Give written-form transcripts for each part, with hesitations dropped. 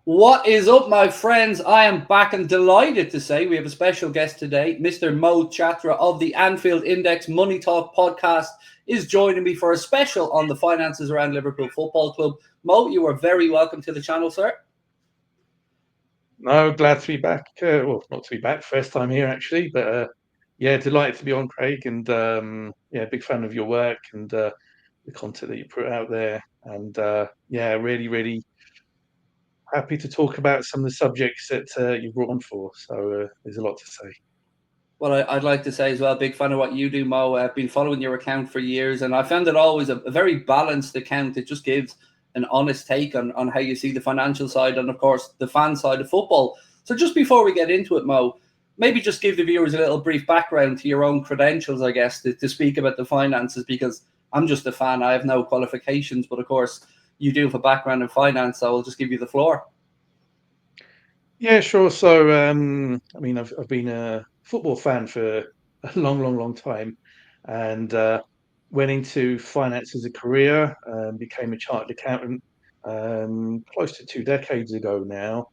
What is up, my friends? I am back and delighted to say we have a special guest today. Mr. Mo Chatra of the Anfield Index Money Talk podcast is joining me for a special on the finances around Liverpool Football Club. Mo, you are very welcome to the channel, sir. No, glad to be back. Well, not to be back, first time here actually, but yeah, delighted to be on, Craig, and yeah, big fan of your work and the content that you put out there, and yeah, really happy to talk about some of the subjects that you brought on for. So there's a lot to say. Well, I'd like to say as well, big fan of what you do, Mo. I've been following your account for years, and I found it always a very balanced account. It just gives an honest take on how you see the financial side and, of course, the fan side of football. So just before we get into it, Mo, maybe just give the viewers a little brief background to your own credentials, I guess, to speak about the finances, because I'm just a fan. I have no qualifications, but, of course, you do have a background in finance, so I'll just give you the floor. Yeah, sure. So I mean, I've been a football fan for a long time, and went into finance as a career. Became a chartered accountant close to 2 decades ago now.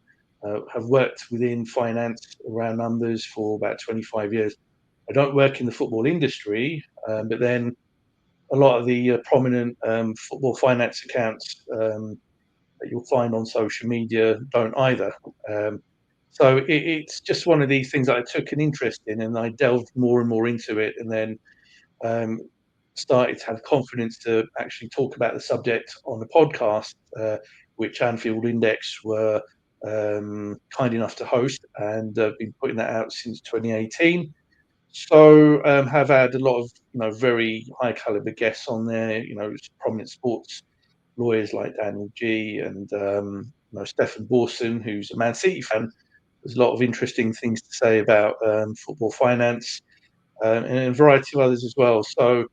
Have worked within finance around numbers for about 25 years. I don't work in the football industry, but then a lot of the prominent football finance accounts that you'll find on social media don't either. Um, so it's just one of these things that I took an interest in, and I delved more and more into it, and then um, started to have confidence to actually talk about the subject on the podcast, which Anfield Index were kind enough to host, and been putting that out since 2018. So have had a lot of very high caliber guests on there. Prominent sports lawyers like Daniel G and Stefan Borson, who's a Man City fan. There's a lot of interesting things to say about football finance, and a variety of others as well. So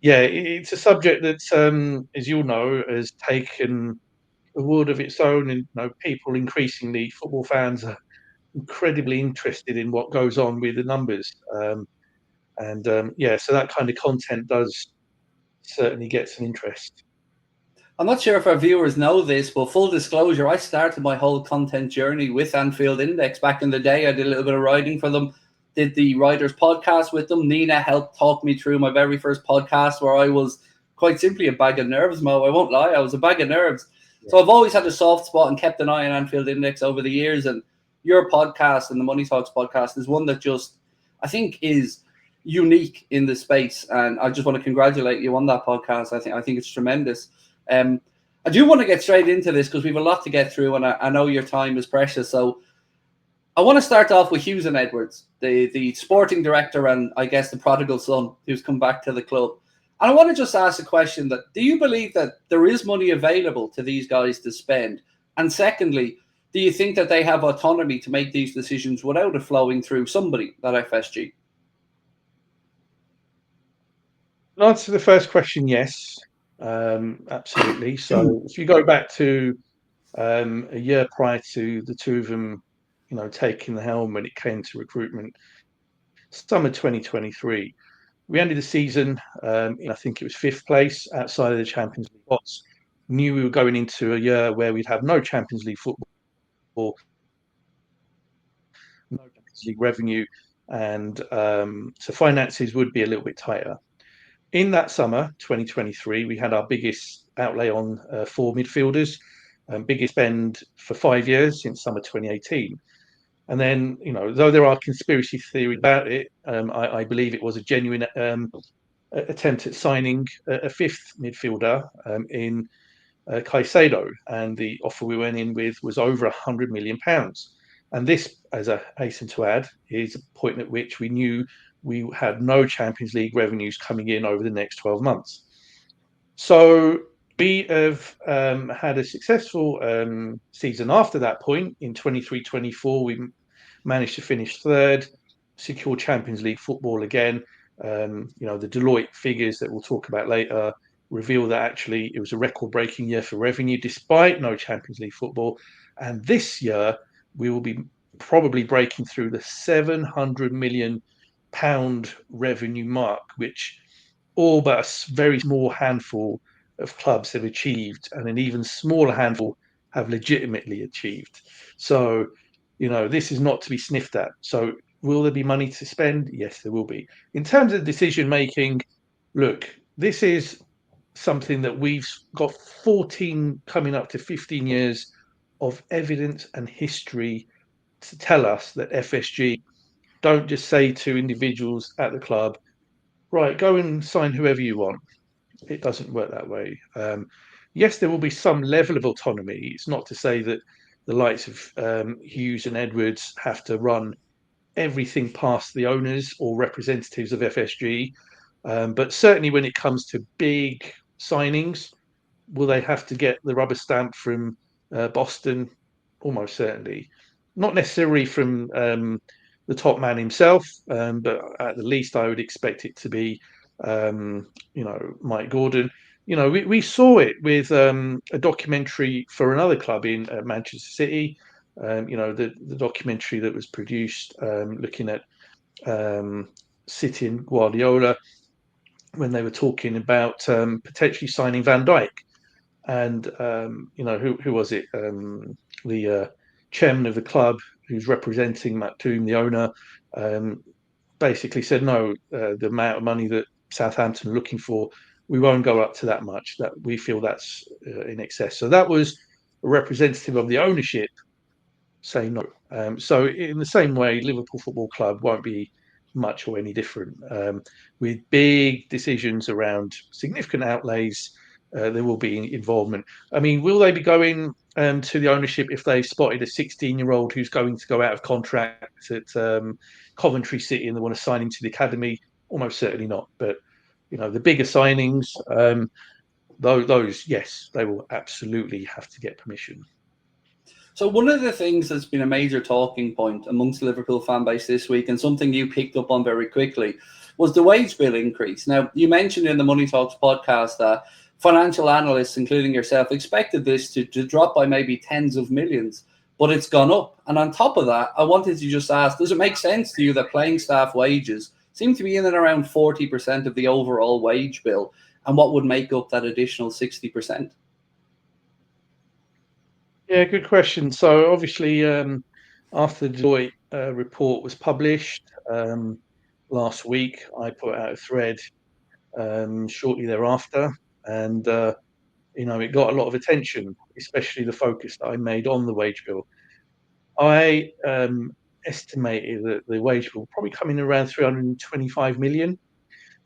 yeah, it's a subject that, as you'll know, has taken a world of its own, and people increasingly, football fans are incredibly interested in what goes on with the numbers. And yeah, so that kind of content does certainly get some interest. I'm not sure if our viewers know this, but full disclosure, I started my whole content journey with Anfield Index back in the day. I did a little bit of writing for them, did the writers podcast with them. Nina helped talk me through my very first podcast, where I was quite simply a bag of nerves, Mo. I won't lie, I was a bag of nerves. Yeah. So I've always had a soft spot and kept an eye on Anfield Index over the years. And your podcast and the Money Talks podcast is one that just, I think, is unique in the space. And I just want to congratulate you on that podcast. I think it's tremendous. Um, I do want to get straight into this because we have a lot to get through, and I know your time is precious. So I want to start off with Hughes and Edwards, the sporting director, and I guess the prodigal son who's come back to the club. And I want to just ask a question: that do you believe that there is money available to these guys to spend? And secondly, do you think that they have autonomy to make these decisions without it flowing through somebody at FSG? To answer the first question, yes, absolutely. So if you go back to a year prior to the two of them, taking the helm when it came to recruitment, summer 2023, we ended the season, I think it was fifth place outside of the Champions League spots. Knew we were going into a year where we'd have no Champions League football, no Champions League revenue, and so finances would be a little bit tighter. In that summer, 2023, we had our biggest outlay on four midfielders, biggest spend for 5 years since summer 2018. And then, though there are conspiracy theories about it, I believe it was a genuine attempt at signing a fifth midfielder in Caicedo, and the offer we went in with was over £100 million. And this, as I hasten to add, is a point at which we knew we had no Champions League revenues coming in over the next 12 months. So we have had a successful season after that point. In 23-24, we managed to finish third, secure Champions League football again. The Deloitte figures that we'll talk about later reveal that actually it was a record-breaking year for revenue despite no Champions League football. And this year we will be probably breaking through the £700 million revenue mark, which all but a very small handful of clubs have achieved, and an even smaller handful have legitimately achieved. So, this is not to be sniffed at. So, will there be money to spend? Yes, there will be. In terms of decision making, look, this is something that we've got 14 coming up to 15 years of evidence and history to tell us that FSG don't just say to individuals at the club, right, go and sign whoever you want. It doesn't work that way. Yes, there will be some level of autonomy. It's not to say that the likes of Hughes and Edwards have to run everything past the owners or representatives of FSG. But certainly when it comes to big signings, will they have to get the rubber stamp from Boston? Almost certainly. Not necessarily from the top man himself, but at the least I would expect it to be, Mike Gordon. We saw it with a documentary for another club in Manchester City. The documentary that was produced looking at City and Guardiola when they were talking about potentially signing Van Dijk. And who was it? The chairman of the club, who's representing Maktoum, the owner, basically said no. The amount of money that Southampton are looking for, we won't go up to that much. That we feel that's in excess. So that was a representative of the ownership saying no. So in the same way, Liverpool Football Club won't be much or any different. With big decisions around significant outlays, there will be involvement. I mean, will they be going to the ownership if they've spotted a 16-year-old who's going to go out of contract at Coventry City and they want to sign him to the academy? Almost certainly not. But the bigger signings, those, yes, they will absolutely have to get permission. So one of the things that's been a major talking point amongst the Liverpool fan base this week, and something you picked up on very quickly, was the wage bill increase. Now, you mentioned in the Money Talks podcast that financial analysts, including yourself, expected this to drop by maybe tens of millions, but it's gone up. And on top of that, I wanted to just ask, does it make sense to you that playing staff wages seem to be in and around 40% of the overall wage bill? And what would make up that additional 60%? Yeah, good question. So obviously, after the Deloitte report was published last week, I put out a thread shortly thereafter, and it got a lot of attention, especially the focus that I made on the wage bill. I estimated that the wage bill probably come in around 325 million.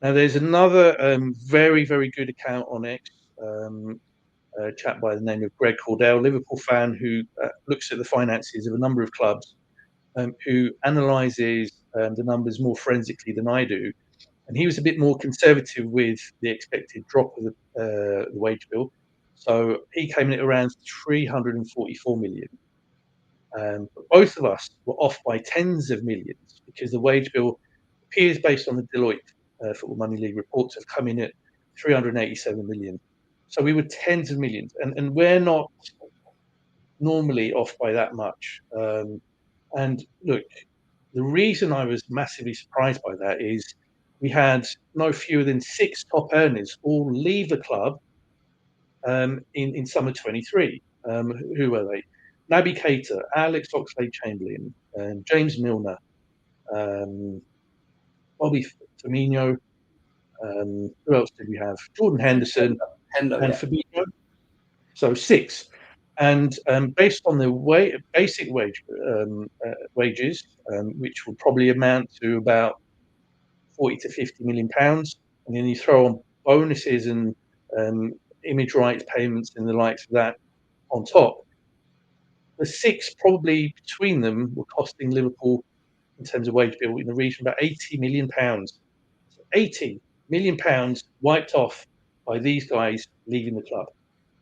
Now, there's another very, very good account on X. A chap by the name of Craig Houlden, Liverpool fan, who looks at the finances of a number of clubs, who analyses the numbers more forensically than I do. And he was a bit more conservative with the expected drop of the wage bill. So he came in at around 344 million. But both of us were off by tens of millions because the wage bill appears, based on the Deloitte Football Money League reports, have come in at 387 million. So we were tens of millions, and we're not normally off by that much. And look, the reason I was massively surprised by that is we had no fewer than 6 top earners all leave the club in summer 23. Who were they? Naby Keita, Alex Oxlade-Chamberlain, James Milner, Bobby Firmino. Who else did we have? Jordan Henderson Hendo, and yeah. Fabinho. So 6. And based on the basic wages, which will probably amount to about 40 to 50 million pounds, and then you throw on bonuses and image rights payments and the likes of that on top, the 6 probably between them were costing Liverpool, in terms of wage bill, in the region of about 80 million pounds. So 80 million pounds wiped off by these guys leaving the club.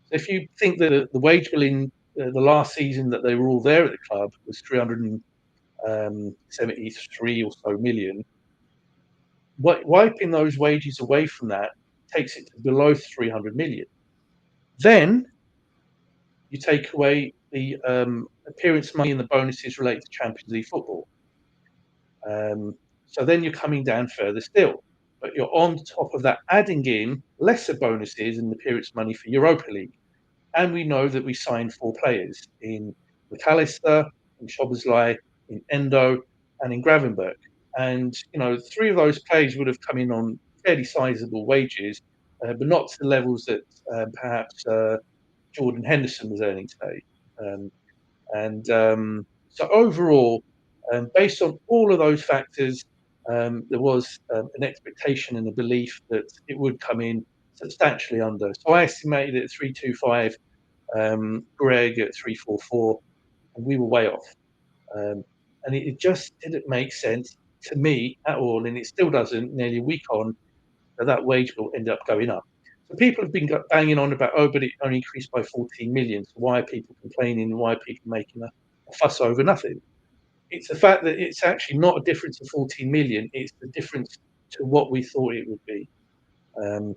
So if you think that the wage bill in the last season that they were all there at the club was 373 or so million, wiping those wages away from that takes it to below 300 million. Then you take away the appearance money and the bonuses related to Champions League football. So then you're coming down further still. But you're on top of that adding in lesser bonuses and appearance money for Europa League. And we know that we signed 4 players in McAllister, in Szoboszlai, in Endo, and in Gravenberch. And, 3 of those players would have come in on fairly sizable wages, but not to the levels that perhaps Jordan Henderson was earning today. So overall, based on all of those factors, there was an expectation and a belief that it would come in substantially under. So I estimated it at 325, Greg at 344, and we were way off. And it just didn't make sense to me at all, and it still doesn't. Nearly a week on, that wage bill ended up going up. So people have been banging on about, but it only increased by 14 million. So why are people complaining? Why are people making a fuss over nothing? It's the fact that it's actually not a difference of 14 million. It's the difference to what we thought it would be. And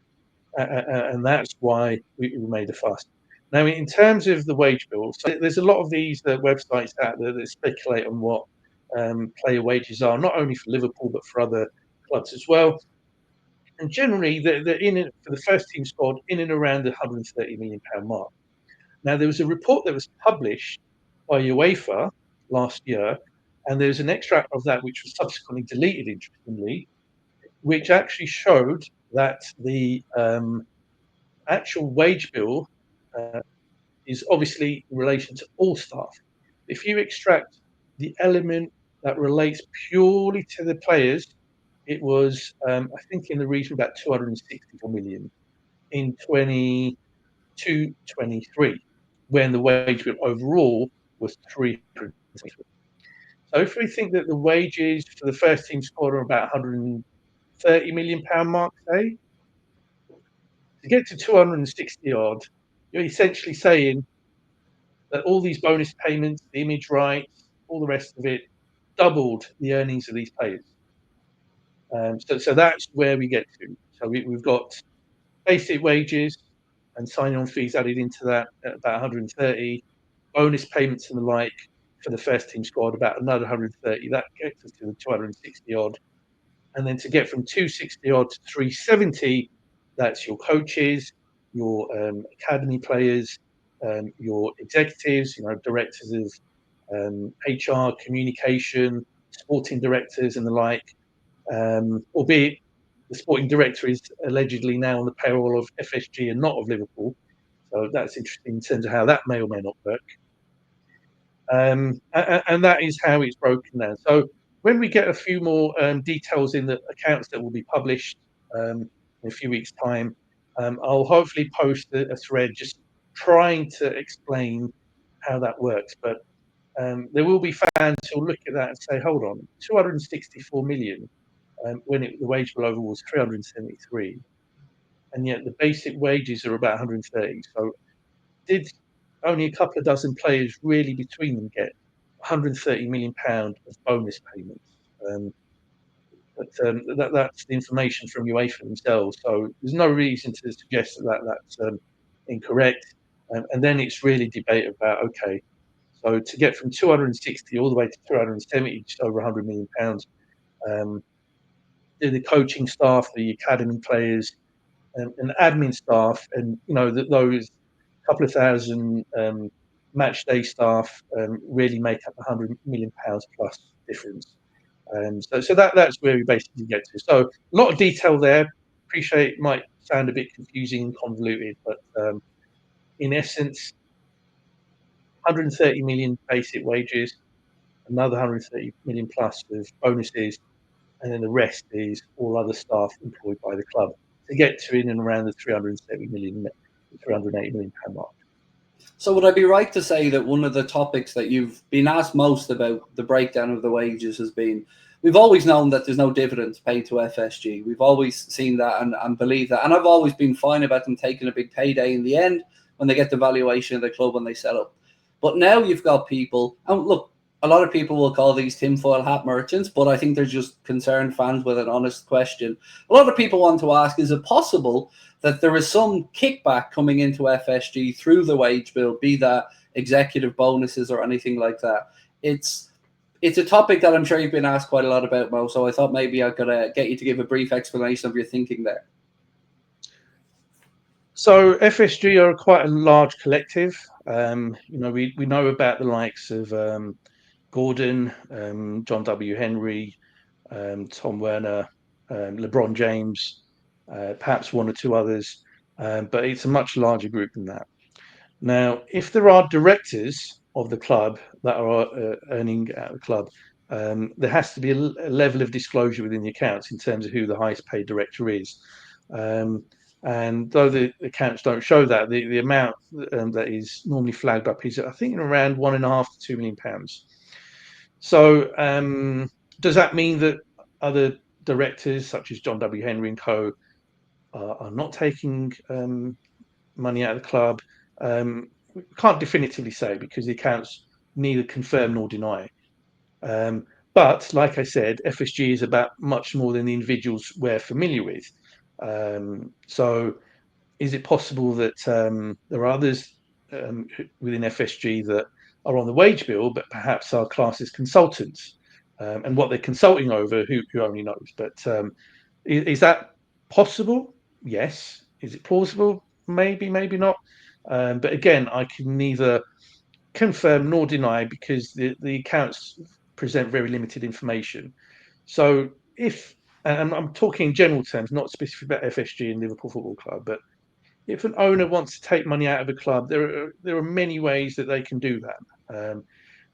that's why we made a fuss. Now, in terms of the wage bill, so there's a lot of these websites out there that speculate on what player wages are, not only for Liverpool, but for other clubs as well. And generally, they're in it for the first team squad in and around the £130 million mark. Now, there was a report that was published by UEFA last year, and there's an extract of that which was subsequently deleted, interestingly, which actually showed that the actual wage bill is obviously in relation to all staff. If you extract the element that relates purely to the players, it was, I think, in the region of about 264 million in 22-23, when the wage bill overall was 323. So if we think that the wages for the first team squad are about £130 million mark, say, to get to 260 odd, you're essentially saying that all these bonus payments, the image rights, all the rest of it, doubled the earnings of these players. So that's where we get to. So we've got basic wages and sign-on fees added into that at about 130, bonus payments and the like for the first team squad about another 130. That gets us to the 260 odd. And then to get from 260 odd to 370, that's your coaches, your academy players, your executives, directors of HR, communication, sporting directors, and the like. Albeit the sporting director is allegedly now on the payroll of FSG and not of Liverpool. So that's interesting in terms of how that may or may not work. And that is how it's broken down. So when we get a few more details in the accounts that will be published in a few weeks' time, I'll hopefully post a thread just trying to explain how that works. But there will be fans who'll look at that and say, hold on, 264 million when the wage bill overall was 373, and yet the basic wages are about 130. So did only a couple of dozen players really between them get £130 million of bonus payments? But that's the information from UEFA themselves. So there's no reason to suggest that's incorrect. And then it's really debate about, okay, so to get from 260 all the way to 270, just over £100 million, the coaching staff, the academy players, and admin staff, and those couple of thousand match day staff really make up £100 million plus difference. So that's where we basically get to. So a lot of detail there. Appreciate it might sound a bit confusing and convoluted, but in essence, 130 million basic wages, another 130 million plus of bonuses, and then the rest is all other staff employed by the club to get to in and around the 370 million, 380 million pound mark. So would I be right to say that one of the topics that you've been asked most about the breakdown of the wages has been, we've always known that there's no dividends paid to FSG. We've always seen that and believe that. And I've always been fine about them taking a big payday in the end when they get the valuation of the club when they set up. But now you've got people, and look, a lot of people will call these tinfoil hat merchants, but I think they're just concerned fans with an honest question. A lot of people want to ask, is it possible that there is some kickback coming into FSG through the wage bill, be that executive bonuses or anything like that? It's a topic that I'm sure you've been asked quite a lot about, Mo, so I thought maybe I could get you to give a brief explanation of your thinking there. So FSG are quite a large collective. We know about the likes of Gordon, John W. Henry, Tom Werner, LeBron James, perhaps one or two others, but it's a much larger group than that. Now, if there are directors of the club that are earning at the club, there has to be a level of disclosure within the accounts in terms of who the highest paid director is. And though the accounts don't show that, the amount that is normally flagged up is, I think, around £1.5 to £2 million. So does that mean that other directors, such as John W. Henry and co., are not taking money out of the club? We can't definitively say because the accounts neither confirm nor deny. But like I said, FSG is about much more than the individuals we're familiar with. So is it possible that there are others within FSG that are on the wage bill, but perhaps are classed as consultants? And what they're consulting over, who only knows? But is that possible? Yes. Is it plausible? Maybe, maybe not. But again, I can neither confirm nor deny because the accounts present very limited information. So if, and I'm talking in general terms, not specific about FSG and Liverpool Football Club, but if an owner wants to take money out of a club, there are many ways that they can do that.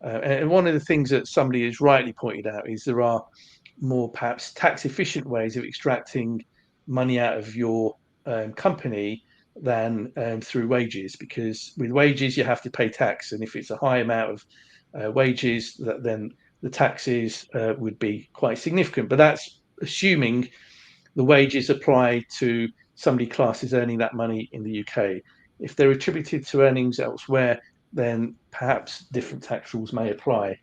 And one of the things that somebody has rightly pointed out is there are more perhaps tax efficient ways of extracting money out of your company than through wages, because with wages you have to pay tax, and if it's a high amount of wages, then the taxes would be quite significant. But that's assuming the wages apply to somebody classed as earning that money in the UK. If they're attributed to earnings elsewhere, then perhaps different tax rules may apply.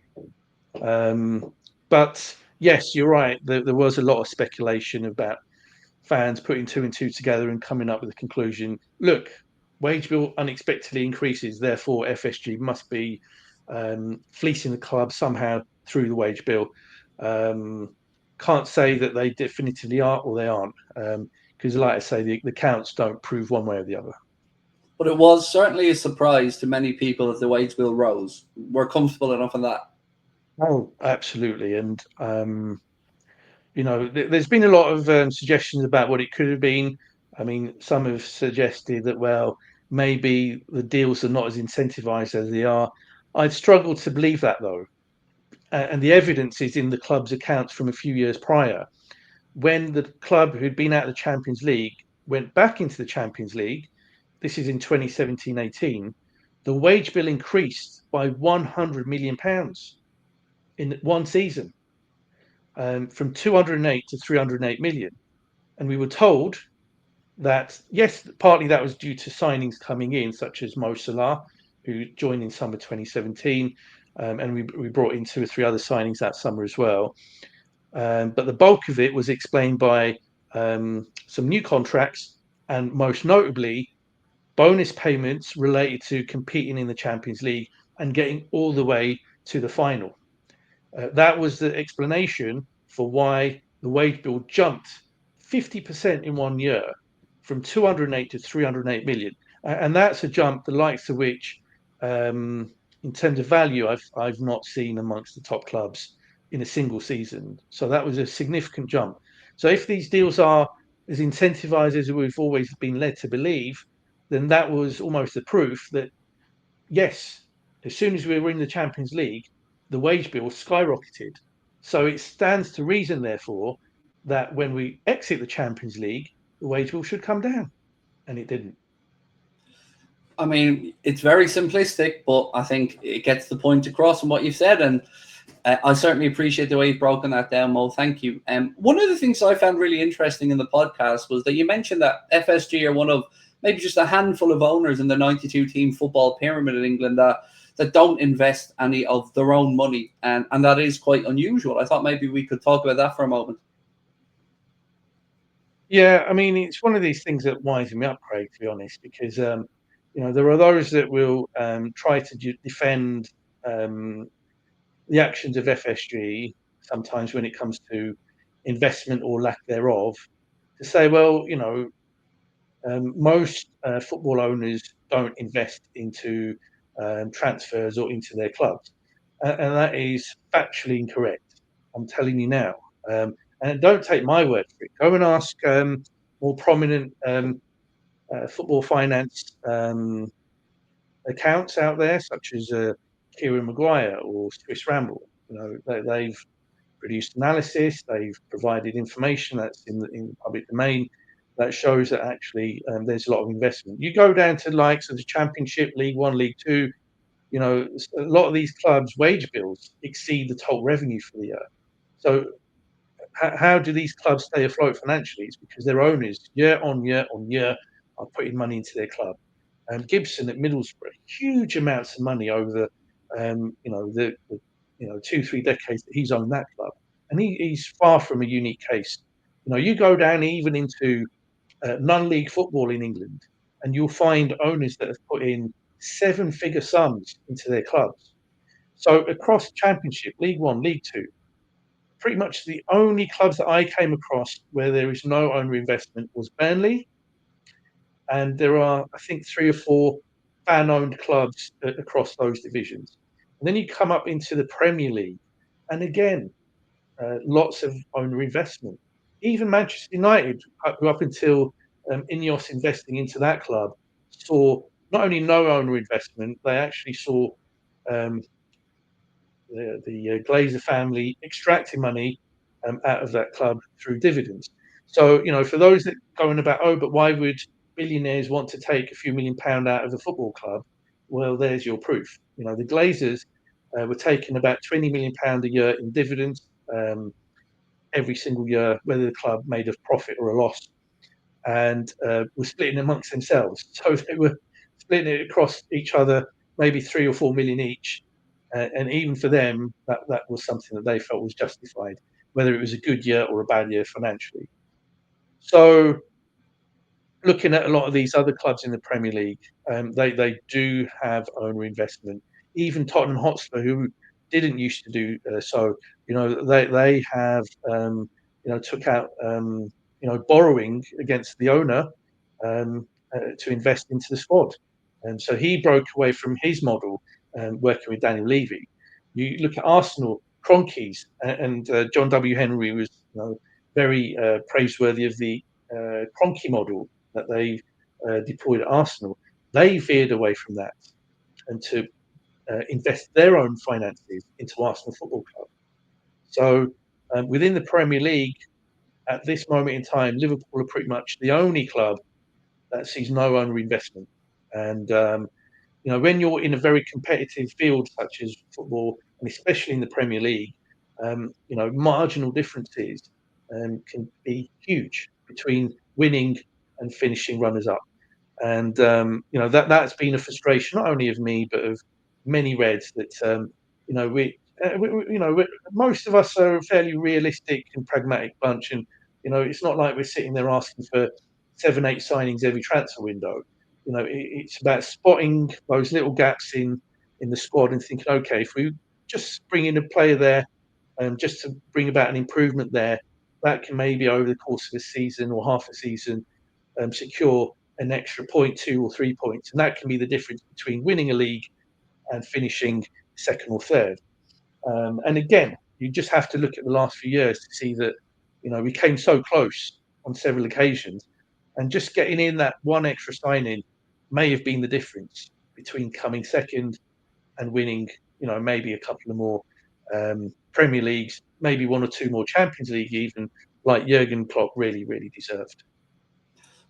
But yes, you're right. There was a lot of speculation about fans putting two and two together and coming up with the conclusion: look, wage bill unexpectedly increases, therefore FSG must be fleecing the club somehow through the wage bill. Can't say that they definitively are or they aren't, because, like I say, the counts don't prove one way or the other. But it was certainly a surprise to many people that the wage bill rose. We're comfortable enough in that. Oh, absolutely. And there's been a lot of suggestions about what it could have been. I mean, some have suggested that, well, maybe the deals are not as incentivized as they are. I'd struggle to believe that, though. And the evidence is in the club's accounts from a few years prior, when the club who'd been out of the Champions League went back into the Champions League. This is in 2017-18. The wage bill increased by £100 million in one season, from 208 to 308 million. And we were told that, yes, partly that was due to signings coming in, such as Mo Chatra, who joined in summer 2017, and we brought in two or three other signings that summer as well. But the bulk of it was explained by some new contracts, and most notably bonus payments related to competing in the Champions League and getting all the way to the final. That was the explanation for why the wage bill jumped 50% in 1 year, from 208 to 308 million. And that's a jump the likes of which, in terms of value, I've not seen amongst the top clubs in a single season. So that was a significant jump. So if these deals are as incentivized as we've always been led to believe, then that was almost the proof that, yes, as soon as we were in the Champions League, the wage bill skyrocketed. So it stands to reason, therefore, that when we exit the Champions League, the wage bill should come down, and it didn't. I mean, it's very simplistic, but I think it gets the point across from what you've said. And I certainly appreciate the way you've broken that down, Mo. Thank you. One of the things I found really interesting in the podcast was that you mentioned that FSG are one of maybe just a handful of owners in the 92-team football pyramid in England that don't invest any of their own money. And that is quite unusual. I thought maybe we could talk about that for a moment. Yeah, I mean, it's one of these things that winds me up, Craig, to be honest, because there are those that will try to defend the actions of FSG sometimes when it comes to investment or lack thereof, to say, well, Most football owners don't invest into transfers or into their clubs, and that is factually incorrect. I'm telling you now. And don't take my word for it. Go and ask more prominent football finance accounts out there, such as Kieran Maguire or Swiss Ramble. They've produced analysis, they've provided information that's in the public domain that shows that actually there's a lot of investment. You go down to the likes of the Championship, League One, League Two, a lot of these clubs' wage bills exceed the total revenue for the year. So how do these clubs stay afloat financially? It's because their owners, year on year on year, are putting money into their club. Gibson at Middlesbrough, huge amounts of money over the 2-3 decades that he's owned that club, and he's far from a unique case. You go down even into non-league football in England, and you'll find owners that have put in 7-figure sums into their clubs. So across Championship, League One, League Two, pretty much the only clubs that I came across where there is no owner investment was Burnley, and there are, I think, 3 or 4 fan-owned clubs across those divisions. And then you come up into the Premier League, and again, lots of owner investment. Even Manchester United, who up until Ineos investing into that club, saw not only no owner investment, they actually saw the Glazer family extracting money out of that club through dividends. So, for those that going about, but why would billionaires want to take a few £1 million out of a football club? Well, there's your proof. The Glazers were taking about £20 million a year in dividends every single year, whether the club made a profit or a loss, and were splitting amongst themselves. So they were splitting it across each other, maybe 3 or 4 million each. And even for them, that was something that they felt was justified, whether it was a good year or a bad year financially. So looking at a lot of these other clubs in the Premier League, they do have owner investment. Even Tottenham Hotspur, who didn't used to do so, they have took out borrowing against the owner to invest into the squad, and so he broke away from his model, working with Daniel Levy. You look at Arsenal, Kroenke's, and John W. Henry was very praiseworthy of the Kroenke model that they deployed at Arsenal. They veered away from that and to invest their own finances into Arsenal Football Club. So within the Premier League, at this moment in time, Liverpool are pretty much the only club that sees no owner investment. And when you're in a very competitive field such as football, and especially in the Premier League, marginal differences can be huge between winning and finishing runners-up. And that's been a frustration not only of me but of many Reds. That most of us are a fairly realistic and pragmatic bunch, and it's not like we're sitting there asking for 7-8 signings every transfer window. It's about spotting those little gaps in the squad and thinking, okay, if we just bring in a player there, just to bring about an improvement there, that can maybe over the course of a season or half a season secure an extra point, 2 or 3 points, and that can be the difference between winning a league and finishing second or third. And again, you just have to look at the last few years to see that we came so close on several occasions, and just getting in that one extra signing may have been the difference between coming second and winning, maybe a couple of more Premier Leagues, maybe 1 or 2 more Champions League, even, like Jurgen Klopp really, really deserved.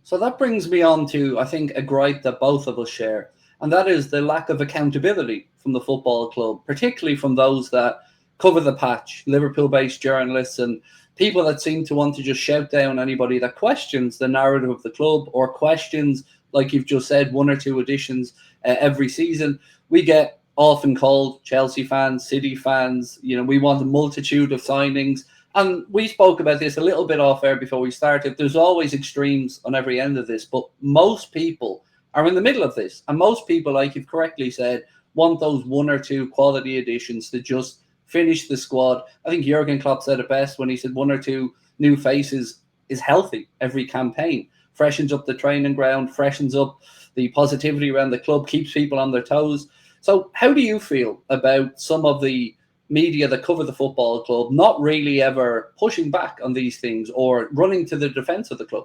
So that brings me on to, I think, a gripe that both of us share, and that is the lack of accountability from the football club, particularly from those that cover the patch, Liverpool-based journalists and people that seem to want to just shout down anybody that questions the narrative of the club or questions, like you've just said, 1 or 2 additions every season. We get often called Chelsea fans, City fans, we want a multitude of signings. And we spoke about this a little bit off air before we started. There's always extremes on every end of this, but most people are in the middle of this. And most people, like you've correctly said, want those 1 or 2 quality additions to just finish the squad. I think Jurgen Klopp said it best when he said 1 or 2 new faces is healthy every campaign. freshens up the training ground, freshens up the positivity around the club, keeps people on their toes. So how do you feel about some of the media that cover the football club not really ever pushing back on these things or running to the defence of the club?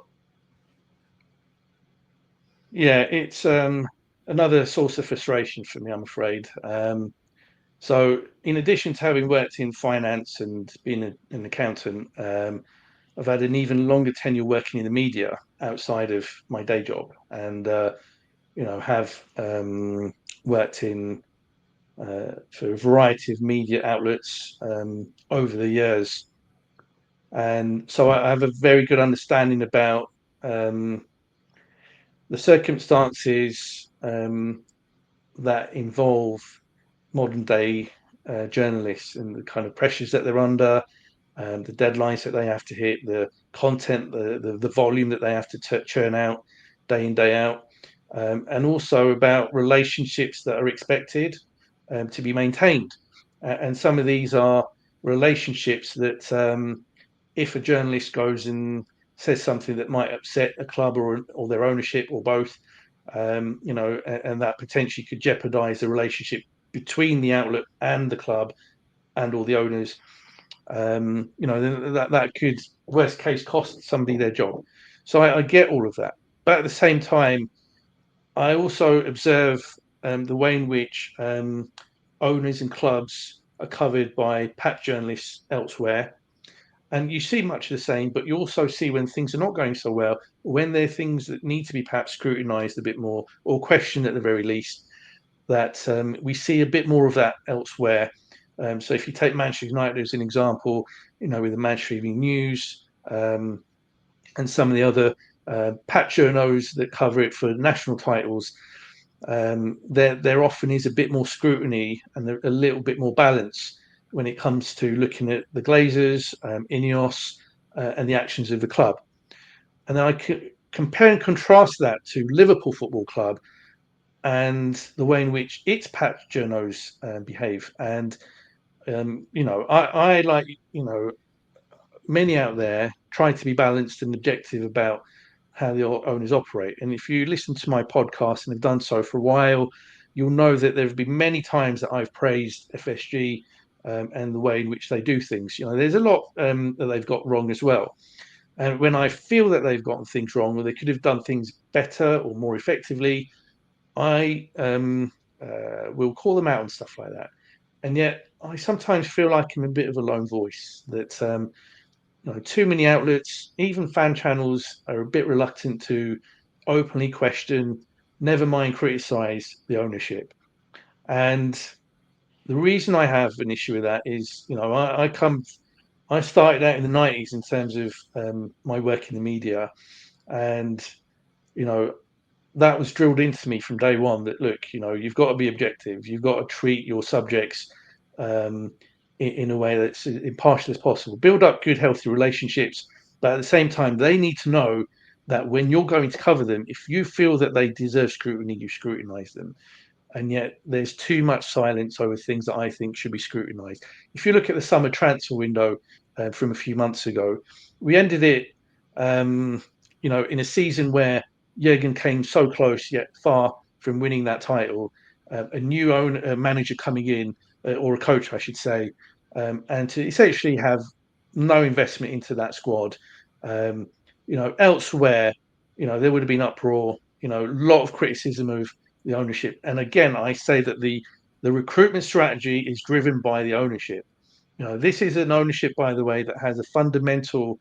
Yeah, it's another source of frustration for me, I'm afraid. So, in addition to having worked in finance and being an accountant, I've had an even longer tenure working in the media outside of my day job, and have worked in for a variety of media outlets over the years, and so I have a very good understanding about um, the circumstances that involve modern day journalists and the kind of pressures that they're under, the deadlines that they have to hit, the content, the volume that they have to churn out day in, day out, and also about relationships that are expected to be maintained. And some of these are relationships that, if a journalist goes and says something that might upset a club or their ownership or both, and that potentially could jeopardize the relationship between the outlet and the club and all the owners, that could, worst case, cost somebody their job. So I get all of that, but at the same time, I also observe the way in which owners and clubs are covered by patch journalists elsewhere, and you see much of the same. But you also see when things are not going so well, when there are things that need to be perhaps scrutinised a bit more or questioned at the very least, that we see a bit more of that elsewhere. So if you take Manchester United as an example, with the Manchester Evening News and some of the other patch journos that cover it for national titles, there often is a bit more scrutiny and a little bit more balance when it comes to looking at the Glazers, Ineos, and the actions of the club. And then I could compare and contrast that to Liverpool Football Club and the way in which its patch journos behave. And I like many out there try to be balanced and objective about how the owners operate. And if you listen to my podcast and have done so for a while, you'll know that there have been many times that I've praised FSG and the way in which they do things. There's a lot that they've got wrong as well. And when I feel that they've gotten things wrong or they could have done things better or more effectively, I will call them out and stuff like that. And yet, I sometimes feel like I'm a bit of a lone voice. That too many outlets, even fan channels, are a bit reluctant to openly question, never mind criticise the ownership. And the reason I have an issue with that is, I started out in the '90s in terms of my work in the media, and you know that was drilled into me from day one that, look, you've got to be objective, you've got to treat your subjects um, in a way that's as impartial as possible, build up good healthy relationships, but at the same time they need to know that when you're going to cover them, if you feel that they deserve scrutiny, you scrutinize them. And yet there's too much silence over things that I think should be scrutinised. If you look at the summer transfer window from a few months ago, we ended it, in a season where Jurgen came so close yet far from winning that title. A new manager coming in, or a coach, I should say, and to essentially have no investment into that squad. Elsewhere, there would have been uproar. A lot of criticism of the ownership. And again, I say that the recruitment strategy is driven by the ownership. This is an ownership, by the way, that has a fundamental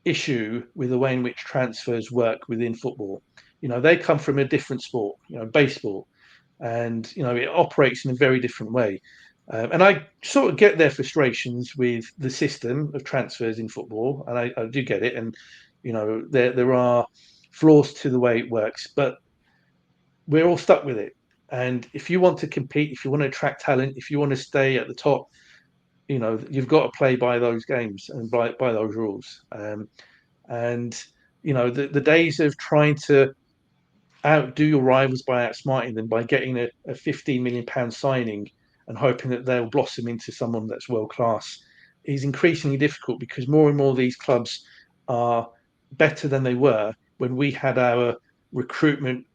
issue with the way in which transfers work within football. They come from a different sport, baseball, and it operates in a very different way. And I sort of get their frustrations with the system of transfers in football, and I do get it. And there are flaws to the way it works, but we're all stuck with it. And if you want to compete, if you want to attract talent, if you want to stay at the top, you've got to play by those games and by those rules. And the days of trying to outdo your rivals by outsmarting them by getting a 15 million pound signing and hoping that they'll blossom into someone that's world class is increasingly difficult, because more and more of these clubs are better than they were when we had our recruitment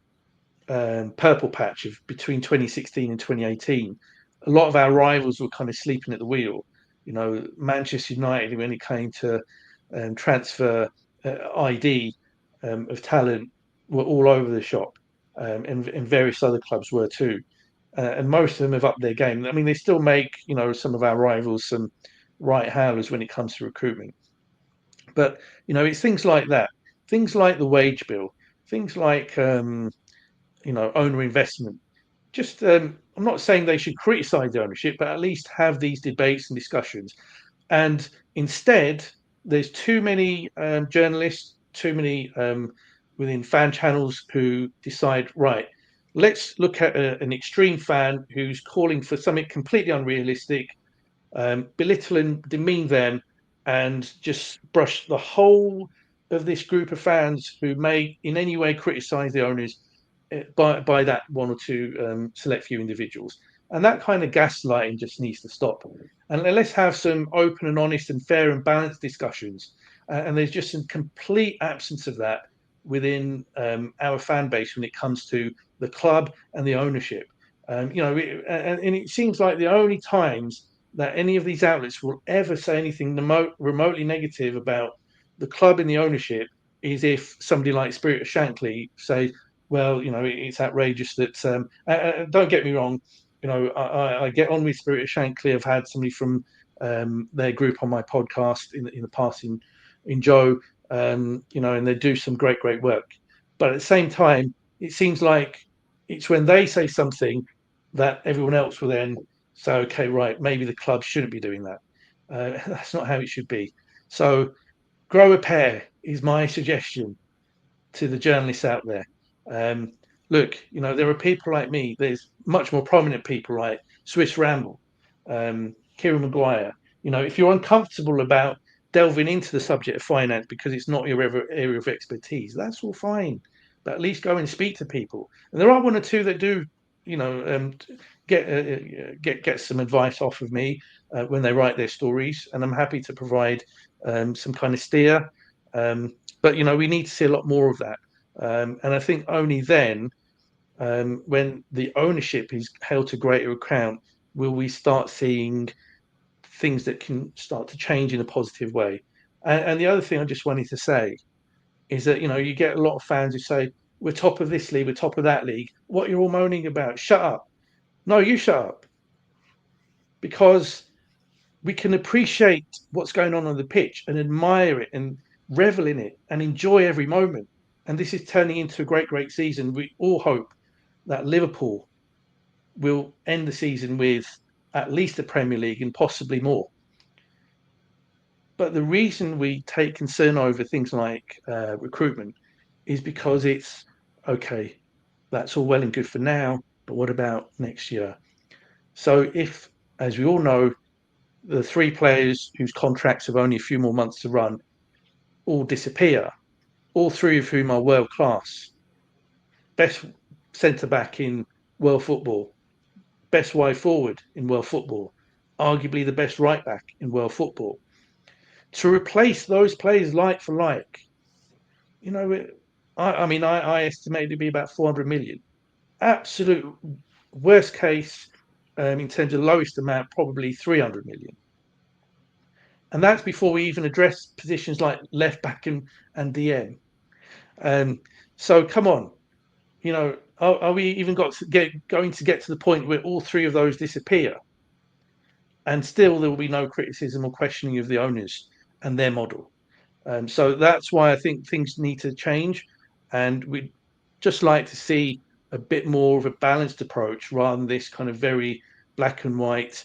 purple patch of between 2016 and 2018. A lot of our rivals were kind of sleeping at the wheel. Manchester United, when it came to transfer ID of talent, were all over the shop, and various other clubs were too. And most of them have upped their game. I mean, they still make some of our rivals some right howlers when it comes to recruitment. But it's things like that, things like the wage bill, things like owner investment. Just I'm not saying they should criticise the ownership, but at least have these debates and discussions. And instead, there's too many journalists, too many within fan channels who decide, right, let's look at an extreme fan who's calling for something completely unrealistic, belittle and demean them, and just brush the whole of this group of fans who may in any way criticise the owners by that one or two select few individuals. And that kind of gaslighting just needs to stop. And let's have some open and honest and fair and balanced discussions. And there's just some complete absence of that within our fan base when it comes to the club and the ownership. And it seems like the only times that any of these outlets will ever say anything remotely negative about the club and the ownership is if somebody like Spirit of Shankly says, well, it's outrageous that. Don't get me wrong, I get on with Spirit of Shankly. I've had somebody from their group on my podcast in the past in Joe, and they do some great work. But at the same time, it seems like it's when they say something that everyone else will then say, okay, right, maybe the club shouldn't be doing that. That's not how it should be. So grow a pair is my suggestion to the journalists out there. Look, there are people like me. There's much more prominent people like Swiss Ramble, Kieran Maguire. If you're uncomfortable about delving into the subject of finance because it's not your area of expertise, that's all fine. But at least go and speak to people. And there are one or two that do, get some advice off of me when they write their stories, and I'm happy to provide some kind of steer. But we need to see a lot more of that. And I think only then, when the ownership is held to greater account, will we start seeing things that can start to change in a positive way. And the other thing I just wanted to say is that you get a lot of fans who say, we're top of this league, we're top of that league. What you're all moaning about? Shut up. No, you shut up. Because we can appreciate what's going on the pitch and admire it and revel in it and enjoy every moment. And this is turning into a great season. We all hope that Liverpool will end the season with at least the Premier League and possibly more. But the reason we take concern over things like recruitment is because it's okay, that's all well and good for now, but what about next year? So if, as we all know, the three players whose contracts have only a few more months to run all disappear, all three of whom are world class, best centre back in world football, best wide forward in world football, arguably the best right back in world football. To replace those players like for like, I estimate it to be about 400 million. Absolute worst case, in terms of lowest amount, probably 300 million. And that's before we even address positions like left back and DM. So come on, are we even going to get to the point where all three of those disappear, and still there will be no criticism or questioning of the owners and their model? So that's why I think things need to change, and we'd just like to see a bit more of a balanced approach rather than this kind of very black and white,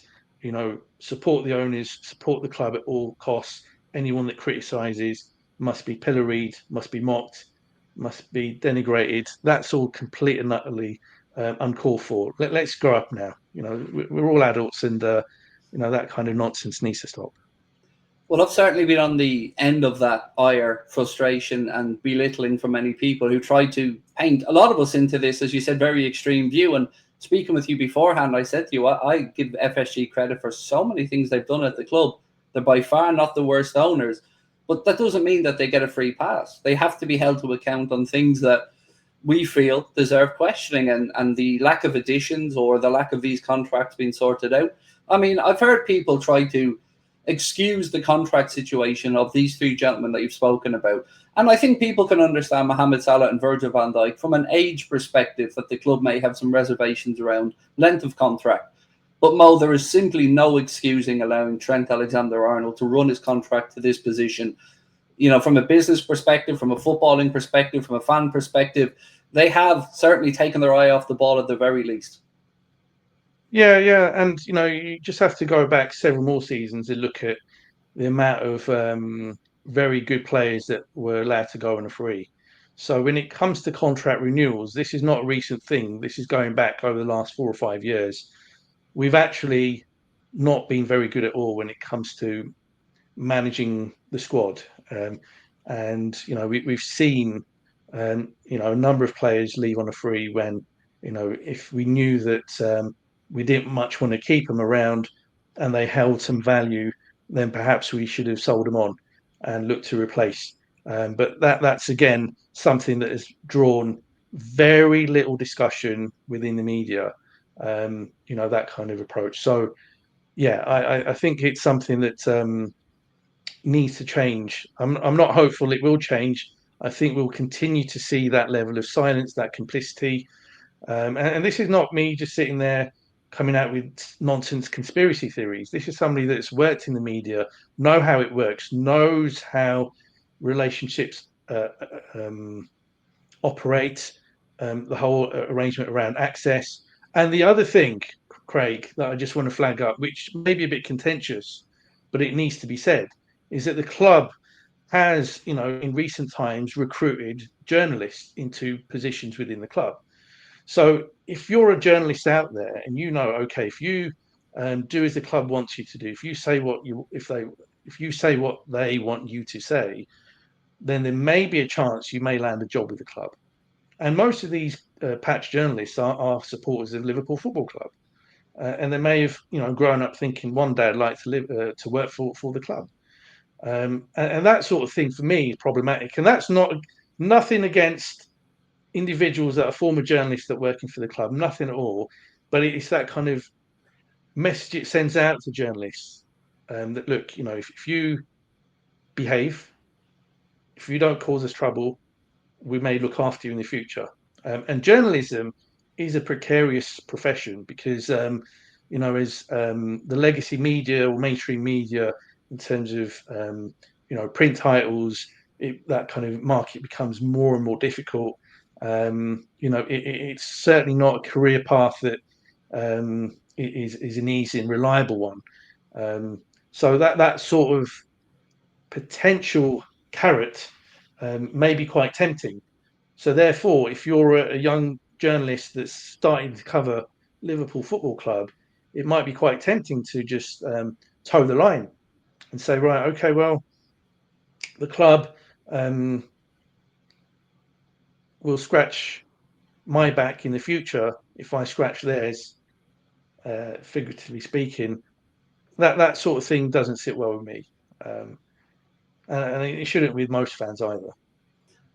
support the owners, support the club at all costs. Anyone that criticises must be pilloried, must be mocked, must be denigrated. That's all complete and utterly uncalled for. Let's grow up now. We're all adults, and that kind of nonsense needs to stop. Well, I've certainly been on the end of that ire, frustration, and belittling from many people who try to paint a lot of us into this, as you said, very extreme view. And speaking with you beforehand, I said to you, I give FSG credit for so many things they've done at the club. They're by far not the worst owners. But that doesn't mean that they get a free pass. They have to be held to account on things that we feel deserve questioning, and the lack of additions or the lack of these contracts being sorted out. I mean, I've heard people try to excuse the contract situation of these three gentlemen that you've spoken about. And I think people can understand Mohamed Salah and Virgil van Dijk from an age perspective, that the club may have some reservations around length of contract. But Mo, there is simply no excusing allowing Trent Alexander-Arnold to run his contract to this position. You know, from a business perspective, from a footballing perspective, from a fan perspective, they have certainly taken their eye off the ball at the very least. Yeah, and you know, you just have to go back several more seasons and look at the amount of very good players that were allowed to go on a free. So when it comes to contract renewals, this is not a recent thing. This is going back over the last 4 or 5 years. We've actually not been very good at all when it comes to managing the squad. And you know, we've seen you know, a number of players leave on a free when, you know, if we knew that we didn't much want to keep them around and they held some value, then perhaps we should have sold them on and looked to replace. But that's again something that has drawn very little discussion within the media. You know, that kind of approach. So yeah, I think it's something that needs to change. I'm not hopeful it will change. I think we'll continue to see that level of silence, that complicity. And this is not me just sitting there coming out with nonsense conspiracy theories. This is somebody that's worked in the media, know how it works, knows how relationships operate, the whole arrangement around access. And the other thing, Craig, that I just want to flag up, which may be a bit contentious, but it needs to be said, is that the club has, you know, in recent times recruited journalists into positions within the club. So if you're a journalist out there and you know, okay, if you do as the club wants you to do, if you say what you say what they want you to say, then there may be a chance you may land a job with the club. And most of these patch journalists are supporters of Liverpool Football Club, and they may have, you know, grown up thinking one day I'd like to live to work for the club. And that sort of thing for me is problematic. And that's nothing against individuals that are former journalists that are working for the club, nothing at all. But it's that kind of message it sends out to journalists that, look, you know, if you behave, if you don't cause us trouble, we may look after you in the future. And journalism is a precarious profession because, you know, as the legacy media or mainstream media, in terms of, you know, print titles, that kind of market becomes more and more difficult. You know, it's certainly not a career path that is an easy and reliable one. So that sort of potential carrot may be quite tempting. So therefore, if you're a young journalist that's starting to cover Liverpool Football Club, it might be quite tempting to just toe the line and say, right, okay, well, the club will scratch my back in the future if I scratch theirs, figuratively speaking. That sort of thing doesn't sit well with me. And it shouldn't with most fans either.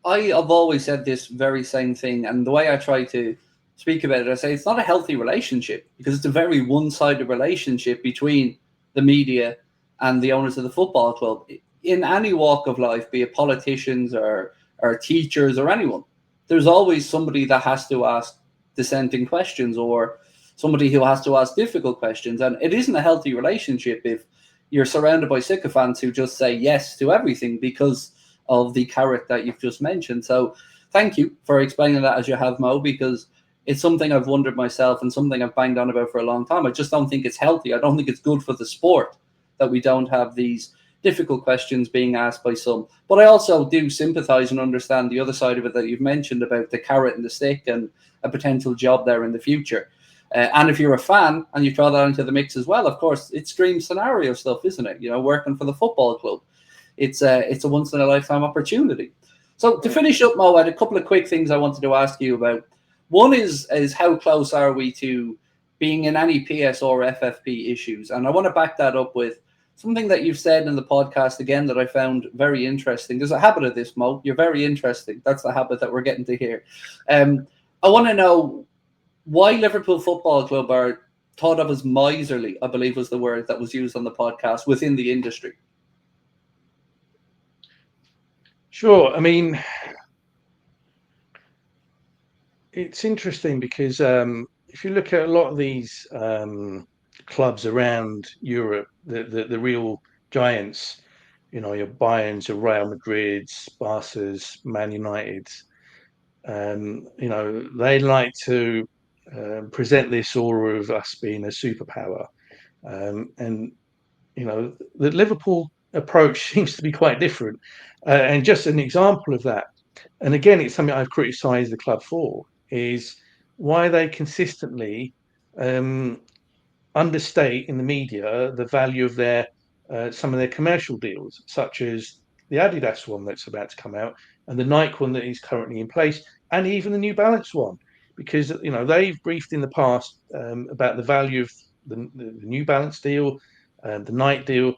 I have always said this very same thing, and the way I try to speak about it, I say it's not a healthy relationship because it's a very one-sided relationship between the media and the owners of the football club. In any walk of life, be it politicians or teachers or anyone, there's always somebody that has to ask dissenting questions or somebody who has to ask difficult questions. And it isn't a healthy relationship if you're surrounded by sycophants who just say yes to everything because of the carrot that you've just mentioned. So thank you for explaining that as you have, Mo, because it's something I've wondered myself and something I've banged on about for a long time. I just don't think it's healthy. I don't think it's good for the sport that we don't have these difficult questions being asked by some. But I also do sympathize and understand the other side of it that you've mentioned about the carrot and the stick and a potential job there in the future. And if you're a fan and you throw that into the mix as well, of course, it's dream scenario stuff, isn't it? You know, working for the football club. It's a once in a lifetime opportunity. So to finish up, Mo, I had a couple of quick things I wanted to ask you about. One is how close are we to being in any PS or FFP issues? And I want to back that up with something that you've said in the podcast again that I found very interesting. There's a habit of this, Mo. You're very interesting. That's the habit that we're getting to hear. I want to know why Liverpool Football Club are thought of as miserly, I believe was the word that was used on the podcast within the industry. Sure. I mean, it's interesting because if you look at a lot of these clubs around Europe, the real giants, your Bayerns, your Real Madrids, Barca's, Man United's, they like to present this aura of us being a superpower. And the Liverpool approach seems to be quite different. And just an example of that, and again, it's something I've criticised the club for, is why they consistently um, understate in the media the value of their some of their commercial deals, such as the Adidas one that's about to come out, and the Nike one that is currently in place, and even the New Balance one, because they've briefed in the past about the value of the New Balance deal, the Nike deal,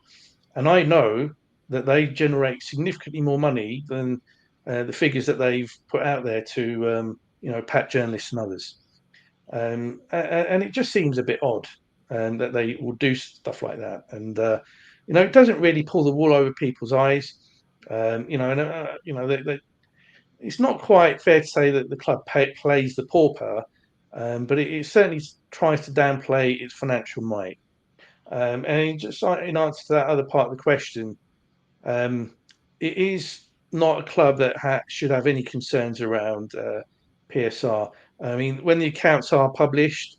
and I know that they generate significantly more money than the figures that they've put out there to pat journalists and others. And it just seems a bit odd that they will do stuff like that. And it doesn't really pull the wool over people's eyes. It's not quite fair to say that the club plays the pauper, but it certainly tries to downplay its financial might. And just in answer to that other part of the question, it is not a club that should have any concerns around PSR. I mean, when the accounts are published,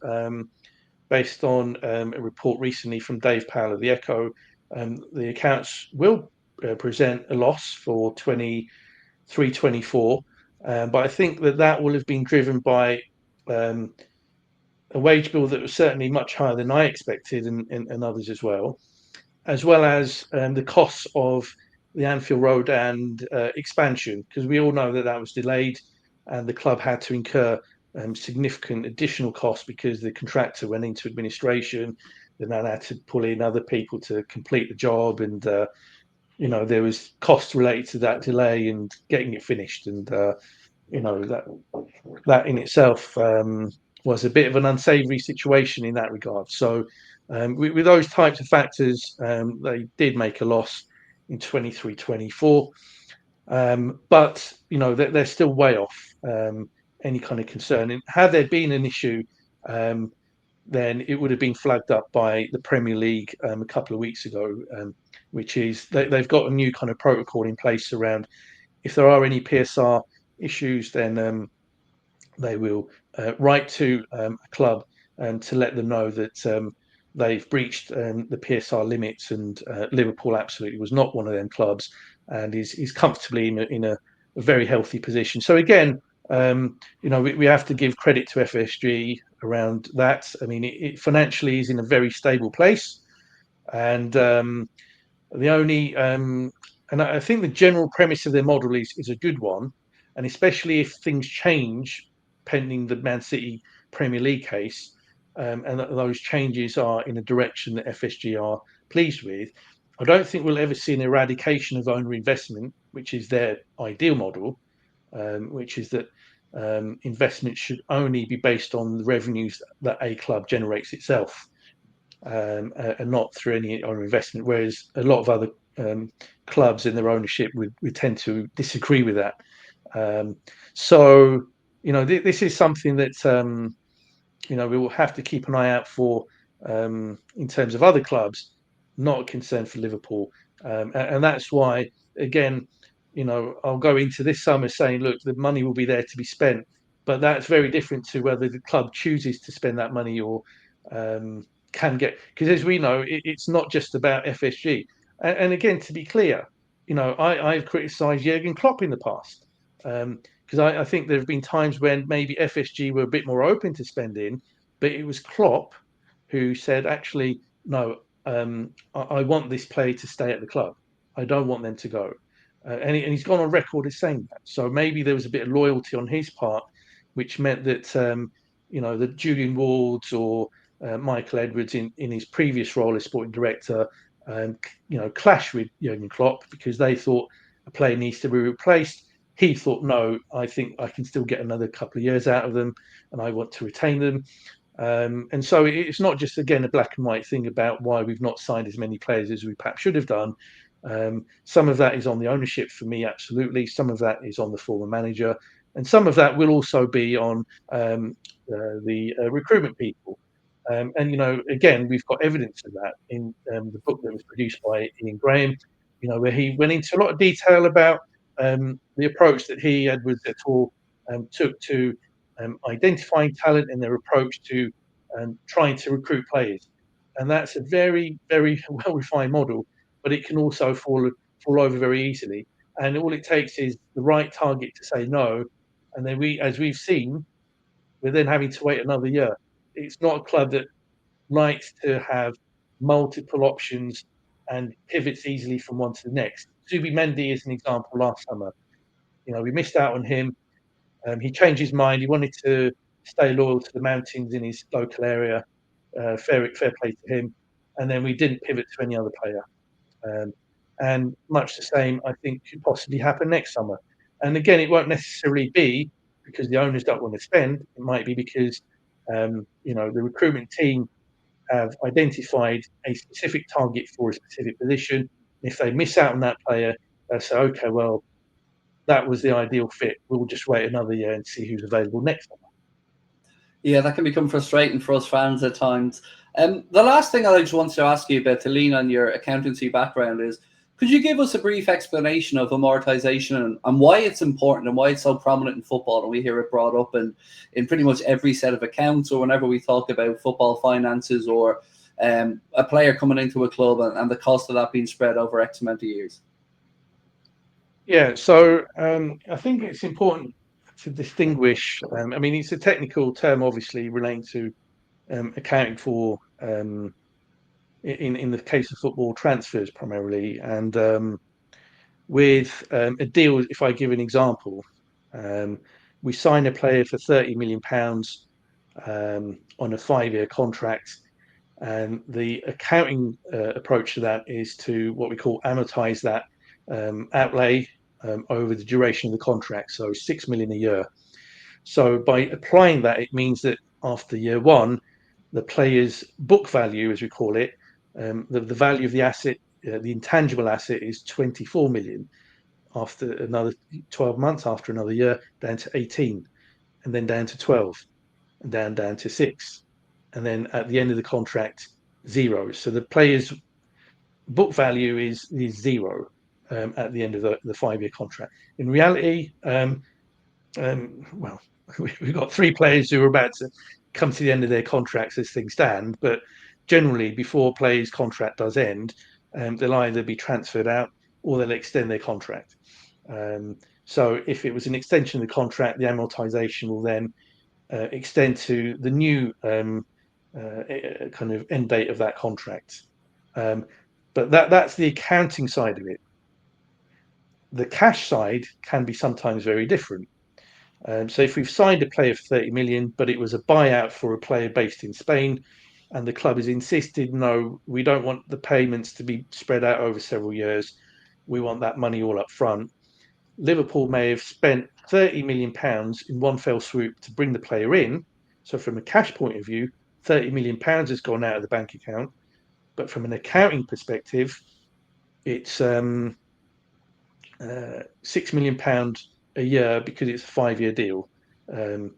based on a report recently from Dave Powell of the Echo, the accounts will present a loss for 23-24, but I think that will have been driven by a wage bill that was certainly much higher than I expected, and others as well as the costs of the Anfield Road and expansion, because we all know that was delayed, and the club had to incur significant additional costs because the contractor went into administration. They then had to pull in other people to complete the job, and there was costs related to that delay and getting it finished, and that in itself was a bit of an unsavoury situation in that regard. So with those types of factors, they did make a loss in 23-24, but they're still way off any kind of concern. And had there been an issue, then it would have been flagged up by the Premier League a couple of weeks ago, which is they've got a new kind of protocol in place around if there are any PSR issues, then they will write to a club to let them know that they've breached the PSR limits, and Liverpool absolutely was not one of them clubs, and is comfortably in a very healthy position. So again, we have to give credit to FSG around that. I mean, it financially is in a very stable place, and the only and I think the general premise of their model is a good one, and especially if things change pending the Man City Premier League case, and those changes are in a direction that FSG are pleased with. I don't think we'll ever see an eradication of owner investment, which is their ideal model, which is that investment should only be based on the revenues that a club generates itself, and not through any owner investment. Whereas a lot of other clubs in their ownership would tend to disagree with that. So this is something that we will have to keep an eye out for in terms of other clubs. Not a concern for Liverpool, and that's why again, I'll go into this summer saying, look, the money will be there to be spent, but that's very different to whether the club chooses to spend that money or can get, because as we know, it's not just about FSG. And again, to be clear, I've criticised Jurgen Klopp in the past, because I think there have been times when maybe FSG were a bit more open to spending, but it was Klopp who said, actually, no, I want this player to stay at the club. I don't want them to go. And he's gone on record as saying that. So maybe there was a bit of loyalty on his part, which meant that, that Julian Wards or Michael Edwards in his previous role as sporting director clash with Jurgen Klopp because they thought a player needs to be replaced. He thought, no, I think I can still get another couple of years out of them, and I want to retain them. And so it's not just, again, a black and white thing about why we've not signed as many players as we perhaps should have done. Some of that is on the ownership for me, absolutely. Some of that is on the former manager. And some of that will also be on the recruitment people. And, again, we've got evidence of that in the book that was produced by Ian Graham, where he went into a lot of detail about the approach that he, Edwards et al., took to identifying talent and their approach to trying to recruit players. And that's a very, very well refined model, but it can also fall over very easily. And all it takes is the right target to say no. And then as we've seen, we're then having to wait another year. It's not a club that likes to have multiple options and pivots easily from one to the next. Zubimendi is an example last summer. We missed out on him. He changed his mind. He wanted to stay loyal to the mountains in his local area. Fair play to him. And then we didn't pivot to any other player. And much the same, I think, could possibly happen next summer. And again, it won't necessarily be because the owners don't want to spend. It might be because the recruitment team have identified a specific target for a specific position. If they miss out on that player, they'll say, okay, well, that was the ideal fit. We'll just wait another year and see who's available next summer. Yeah, that can become frustrating for us fans at times. The last thing I just wanted to ask you about, to lean on your accountancy background, is could you give us a brief explanation of amortization and why it's important and why it's so prominent in football? And we hear it brought up in pretty much every set of accounts, or whenever we talk about football finances or a player coming into a club and the cost of that being spread over X amount of years. Yeah, so I think it's important to distinguish. It's a technical term, obviously, relating to accounting for, in the case of football, transfers primarily. And with a deal, if I give an example, we sign a player for £30 million on a 5-year contract. And the accounting approach to that is to what we call amortize that outlay over the duration of the contract, so 6 million a year. So by applying that, it means that after year one, the player's book value, as we call it, the value of the asset, the intangible asset, is 24 million. After another 12 months, after another year, down to 18, and then down to 12, and down to 6, and then at the end of the contract, 0. So the player's book value is 0 at the end of the 5-year contract. In reality, we've got 3 players who are about to come to the end of their contracts as things stand, but generally, before a player's contract does end, they'll either be transferred out or they'll extend their contract. So if it was an extension of the contract, the amortization will then extend to the new kind of end date of that contract. But that's the accounting side of it. The cash side can be sometimes very different. So if we've signed a player for 30 million, but it was a buyout for a player based in Spain, and the club has insisted, no, we don't want the payments to be spread out over several years. We want that money all up front. Liverpool may have spent £30 million in one fell swoop to bring the player in. So from a cash point of view, £30 million has gone out of the bank account. But from an accounting perspective, it's £6 million a year because it's a 5-year deal. And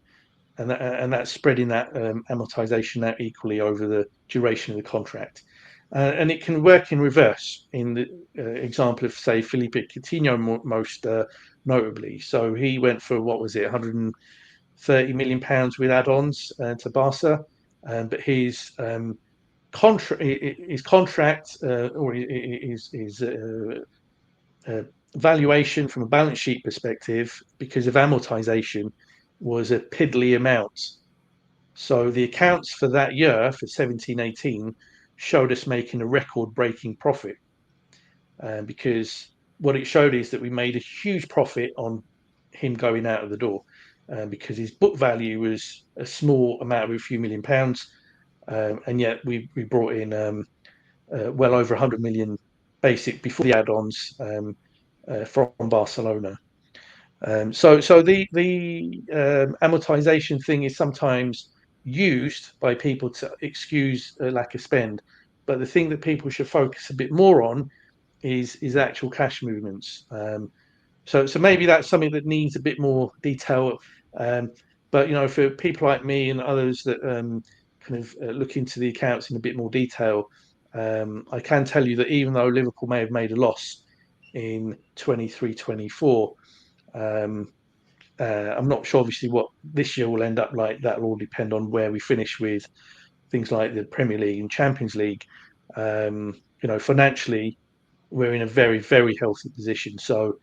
that's spreading that amortization out equally over the duration of the contract. And it can work in reverse in the example of, say, Felipe Coutinho most notably. So he went for, what was it, £130 million with add-ons to Barca. But his contract or his valuation from a balance sheet perspective, because of amortization, was a piddly amount. So the accounts for that year, for 17-18, showed us making a record-breaking profit, because what it showed is that we made a huge profit on him going out of the door, because his book value was a small amount of a few £1 million, and yet we brought in well over 100 million basic before the add-ons from Barcelona. So the amortization thing is sometimes used by people to excuse a lack of spend, but the thing that people should focus a bit more on is actual cash movements. So maybe that's something that needs a bit more detail. But for people like me and others that kind of look into the accounts in a bit more detail, I can tell you that even though Liverpool may have made a loss in 23-24, I'm not sure obviously what this year will end up like. That will all depend on where we finish with things like the Premier League and Champions League. Financially, we're in a very, very healthy position. So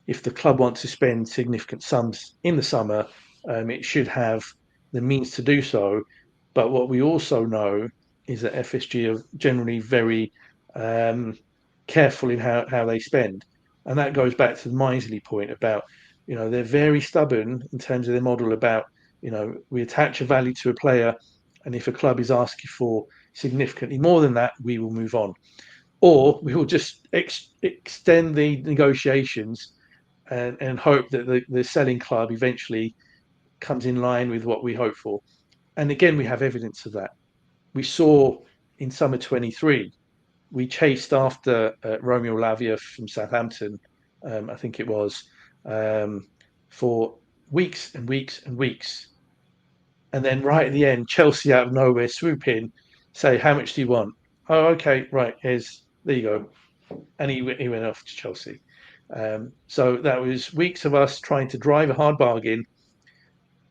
if the club wants to spend significant sums in the summer, it should have the means to do so. But what we also know is that FSG are generally very careful in how they spend. And that goes back to the Misley point about, they're very stubborn in terms of their model about, we attach a value to a player, and if a club is asking for significantly more than that, we will move on. Or we will just extend the negotiations and hope that the selling club eventually comes in line with what we hope for. And again, we have evidence of that. We saw in summer 23, we chased after Romeo Lavia from Southampton, I think it was, for weeks and weeks and weeks. And then right at the end, Chelsea out of nowhere swoop in, say, how much do you want? Oh, okay, right, there you go. And he went off to Chelsea. So that was weeks of us trying to drive a hard bargain,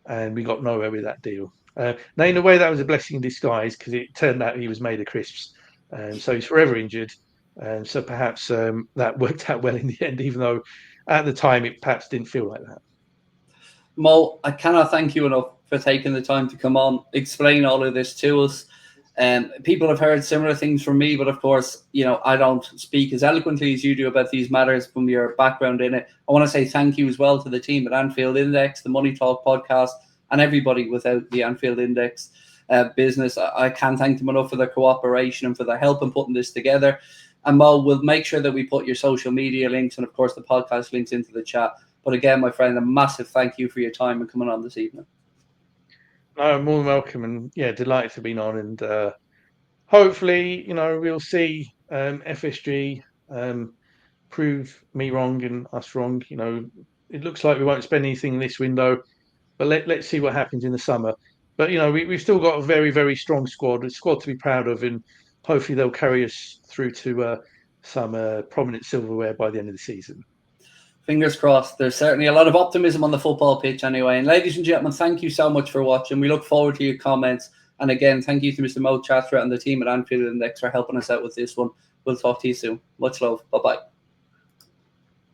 and we got nowhere with that deal. Now, in a way, that was a blessing in disguise because it turned out he was made of crisps. So he's forever injured. So perhaps that worked out well in the end, even though at the time it perhaps didn't feel like that. Mo, I cannot thank you enough for taking the time to come on, explain all of this to us. People have heard similar things from me, but of course, I don't speak as eloquently as you do about these matters from your background in it. I want to say thank you as well to the team at Anfield Index, the Money Talk podcast, and everybody without the Anfield Index business. I can't thank them enough for their cooperation and for their help in putting this together. And Mo, we'll make sure that we put your social media links and, of course, the podcast links into the chat. But again, my friend, a massive thank you for your time and coming on this evening. No, more than welcome, and yeah, delighted to be on. And hopefully, we'll see FSG prove me wrong and us wrong. It looks like we won't spend anything this window, but let's see what happens in the summer. But we've still got a very, very strong squad, a squad to be proud of, and hopefully they'll carry us through to some prominent silverware by the end of the season. Fingers crossed. There's certainly a lot of optimism on the football pitch anyway. And ladies and gentlemen, thank you so much for watching. We look forward to your comments. And again, thank you to Mr. Mo Chatra and the team at Anfield Index for helping us out with this one. We'll talk to you soon. Much love. Bye-bye.